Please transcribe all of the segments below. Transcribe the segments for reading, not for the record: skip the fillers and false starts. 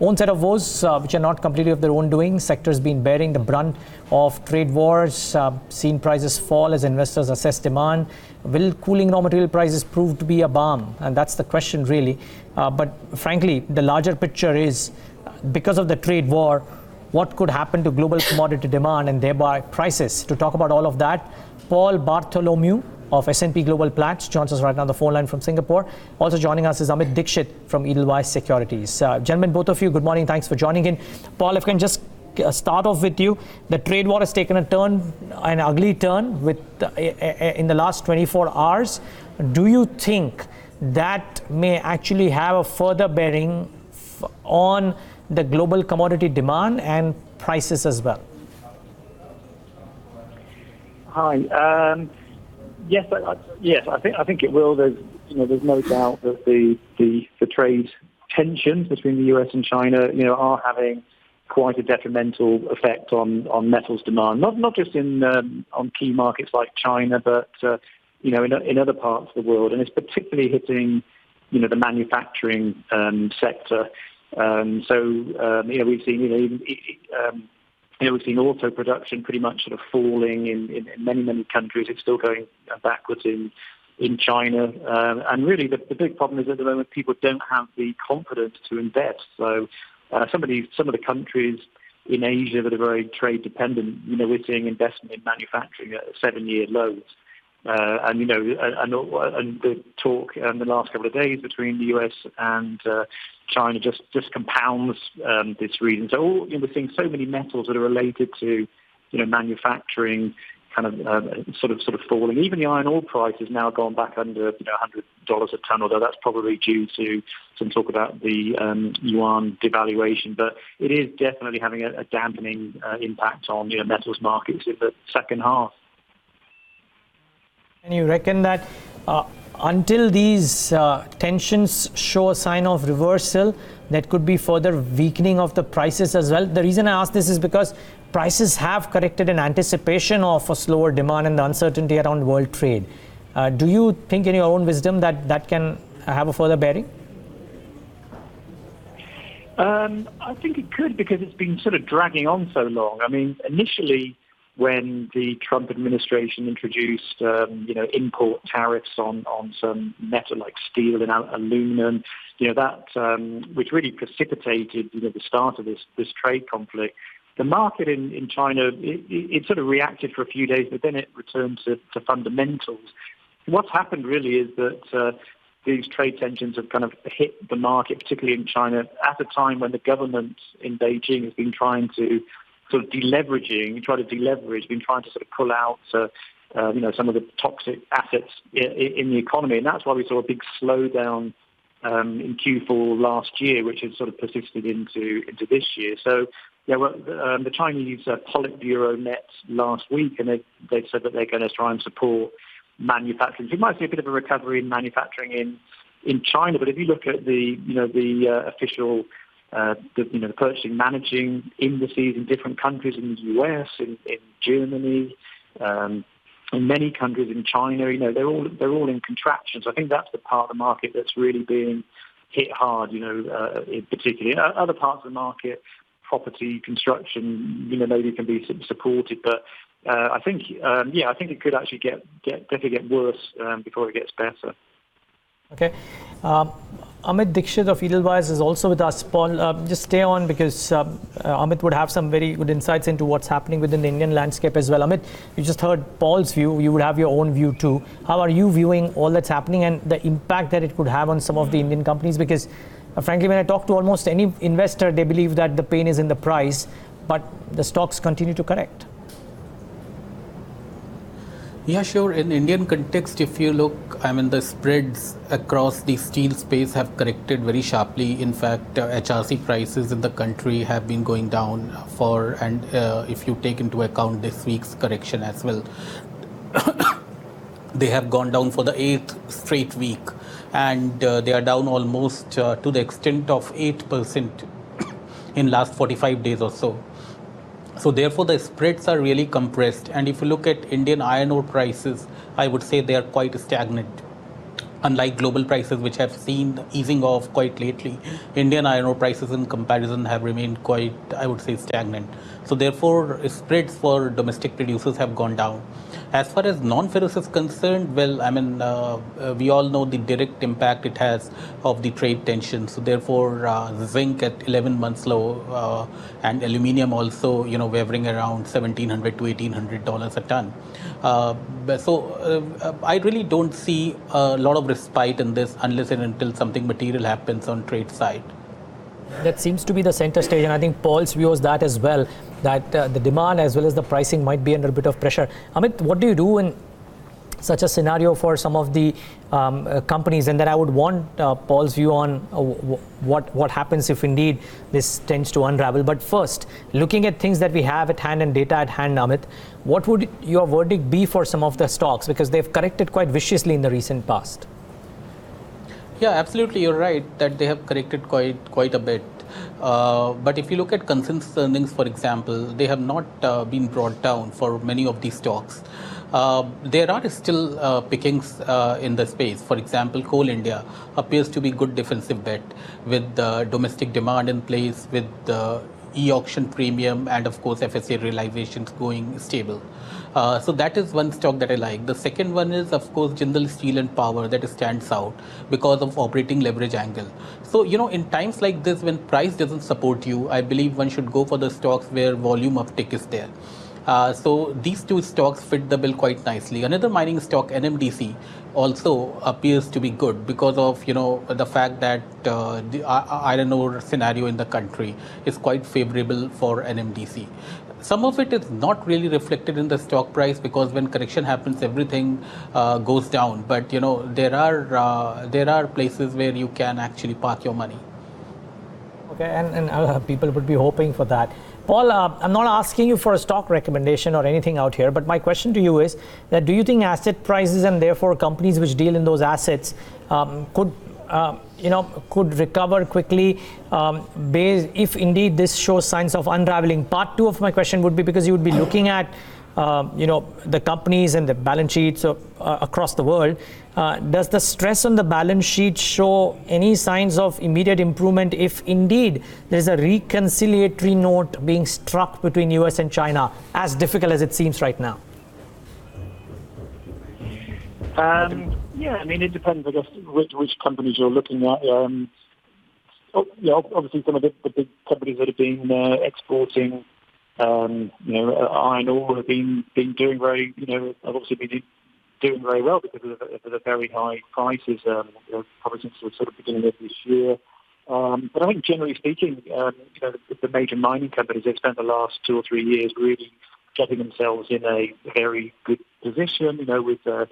own set of woes, which are not completely of their own doing. Sectors been bearing the brunt of trade wars, seen prices fall as investors assess demand. Will cooling raw material prices prove to be a balm? And that's the question, really. But frankly, the larger picture is, because of the trade war, what could happen to global commodity demand and thereby prices? To talk about all of that, Paul Bartholomew of S&P Global Platts joins us right now on the phone line from Singapore. Also joining us is Amit Dixit from Edelweiss Securities. Gentlemen, both of you, good morning. Thanks for joining in. Paul, if I can just start off with you. The trade war has taken a turn, an ugly turn, with in the last 24 hours. Do you think that may actually have a further bearing on the global commodity demand and prices as well? Hi. Yes, I think it will. There's no doubt that the trade tensions between the US and China, are having quite a detrimental effect on metals demand. Not just on key markets like China, but in other parts of the world, and it's particularly hitting the manufacturing sector. We've seen auto production pretty much sort of falling in many countries. It's still going backwards in China. And really the big problem is at the moment people don't have the confidence to invest. So some of the countries in Asia that are very trade dependent, we're seeing investment in manufacturing at 7-year lows. And the talk in the last couple of days between the US and China just compounds this reason. So we're seeing so many metals that are related to manufacturing kind of sort of falling. Even the iron ore price has now gone back under $100 a ton, although that's probably due to some talk about the yuan devaluation. But it is definitely having a dampening impact on metals markets in the second half. And you reckon that until these tensions show a sign of reversal, there could be further weakening of the prices as well? The reason I ask this is because prices have corrected in anticipation of a slower demand and the uncertainty around world trade. Do you think, in your own wisdom, that can have a further bearing? I think it could, because it's been sort of dragging on so long. I mean, initially, when the Trump administration introduced, import tariffs on some metal like steel and aluminum, which really precipitated, the start of this trade conflict. The market in China, it sort of reacted for a few days, but then it returned to fundamentals. What's happened really is that these trade tensions have kind of hit the market, particularly in China, at a time when the government in Beijing has been trying to sort of been trying to sort of pull out, some of the toxic assets in the economy. And that's why we saw a big slowdown in Q4 last year, which has sort of persisted into this year. So, the Chinese Politburo met last week, and they've said that they're going to try and support manufacturing. So you might see a bit of a recovery in manufacturing in China, but if you look at the official the purchasing managing indices in different countries, in the US, in Germany, in many countries in China, they're all in contraction. So I think that's the part of the market that's really being hit hard, in particular. Other parts of the market, property, construction, maybe can be supported, but I think it could actually definitely get worse before it gets better. Okay. Amit Dixit of Edelweiss is also with us. Paul, just stay on, because Amit would have some very good insights into what's happening within the Indian landscape as well. Amit, you just heard Paul's view. You would have your own view too. How are you viewing all that's happening and the impact that it could have on some of the Indian companies? Because frankly, when I talk to almost any investor, they believe that the pain is in the price, but the stocks continue to correct. Yeah, sure. In Indian context, if you look, the spreads across the steel space have corrected very sharply. In fact, HRC prices in the country have been going down and if you take into account this week's correction as well, they have gone down for the 8th straight week, and they are down almost to the extent of 8% in last 45 days or so. So therefore, the spreads are really compressed. And if you look at Indian iron ore prices, I would say they are quite stagnant. unlike global prices, which have seen easing off quite lately, Indian iron ore prices in comparison have remained quite, I would say, stagnant. So therefore, spreads for domestic producers have gone down. As far as non-ferrous is concerned, well, I mean, we all know the direct impact it has of the trade tension. So therefore, zinc at 11 months low and aluminium also, wavering around $1,700 to $1,800 a ton. I really don't see a lot of respite in this unless and until something material happens on trade side. That seems to be the center stage, and I think Paul's view is that as well, that the demand as well as the pricing might be under a bit of pressure. Amit, what do you do in such a scenario for some of the companies? And then I would want Paul's view on what happens if indeed this tends to unravel. But first, looking at things that we have at hand and data at hand, Amit, what would your verdict be for some of the stocks? Because they've corrected quite viciously in the recent past. Yeah, absolutely. You're right that they have corrected quite a bit. But if you look at consensus earnings, for example, they have not been brought down for many of these stocks. There are still pickings in the space. For example, Coal India appears to be good defensive bet with domestic demand in place, with e-auction premium and of course FSA realizations going stable. So that is one stock that I like. The second one is of course Jindal Steel and Power, that stands out because of operating leverage angle. So in times like this when price doesn't support you, I believe one should go for the stocks where volume uptick is there. So these two stocks fit the bill quite nicely. Another mining stock, NMDC, also appears to be good because of the fact that the iron ore scenario in the country is quite favorable for NMDC. Some of it is not really reflected in the stock price because when correction happens, everything goes down. But there are places where you can actually park your money. Okay, and people would be hoping for that. Paul, I'm not asking you for a stock recommendation or anything out here, but my question to you is that do you think asset prices and therefore companies which deal in those assets could recover quickly if indeed this shows signs of unraveling? Part two of my question would be because you would be looking at the companies and the balance sheets across the world. Does the stress on the balance sheet show any signs of immediate improvement if indeed there is a reconciliatory note being struck between US and China, as difficult as it seems right now? Yeah, I mean, it depends, I guess, which companies you're looking at. Obviously, some of the big companies that have been exporting, iron ore have been doing very, have obviously been doing very well because of the very high prices, probably since the sort of beginning of this year. But I think generally speaking, the major mining companies, they've spent the last 2 or 3 years really getting themselves in a very good position, with sort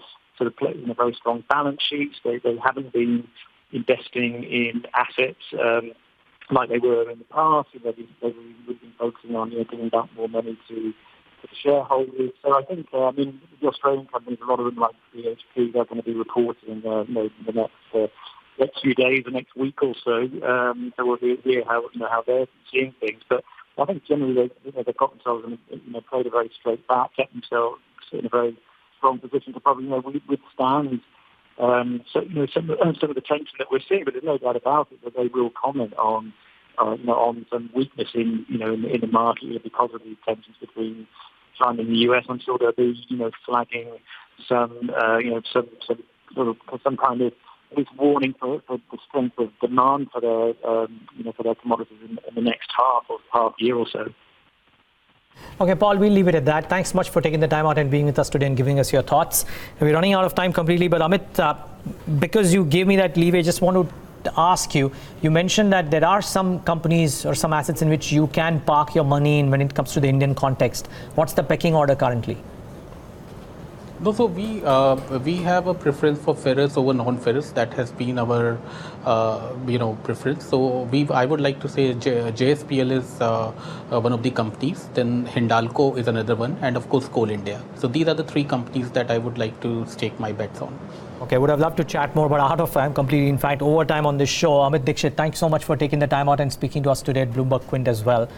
of very strong balance sheets. They haven't been investing in assets like they were in the past. They've been focusing on giving back more money to the shareholders. So I think, the Australian companies, a lot of them like BHP, they're going to be reporting in the next few days, the next week or so. So we'll hear how they're seeing things. But I think generally they've got themselves played a very straight back, kept themselves in a very strong position to probably withstand some of the tension that we're seeing. But there's no doubt about it that they will comment on some weakness in the market because of the tensions between China and the US. I'm sure they'll be flagging some kind of at least warning for the strength of demand for their commodities in the next half year or so. Okay, Paul, we'll leave it at that. Thanks much for taking the time out and being with us today and giving us your thoughts. We're running out of time completely, but Amit, because you gave me that leeway, I just want to ask you, you mentioned that there are some companies or some assets in which you can park your money in when it comes to the Indian context. What's the pecking order currently? No, so we have a preference for ferrous over non-ferrous. That has been our preference. So I would like to say JSPL is one of the companies. Then Hindalco is another one, and of course Coal India. So these are the 3 companies that I would like to stake my bets on. Okay, would have loved to chat more, but out of time completely. In fact, overtime on this show. Amit Dixit, thanks so much for taking the time out and speaking to us today at Bloomberg Quint as well.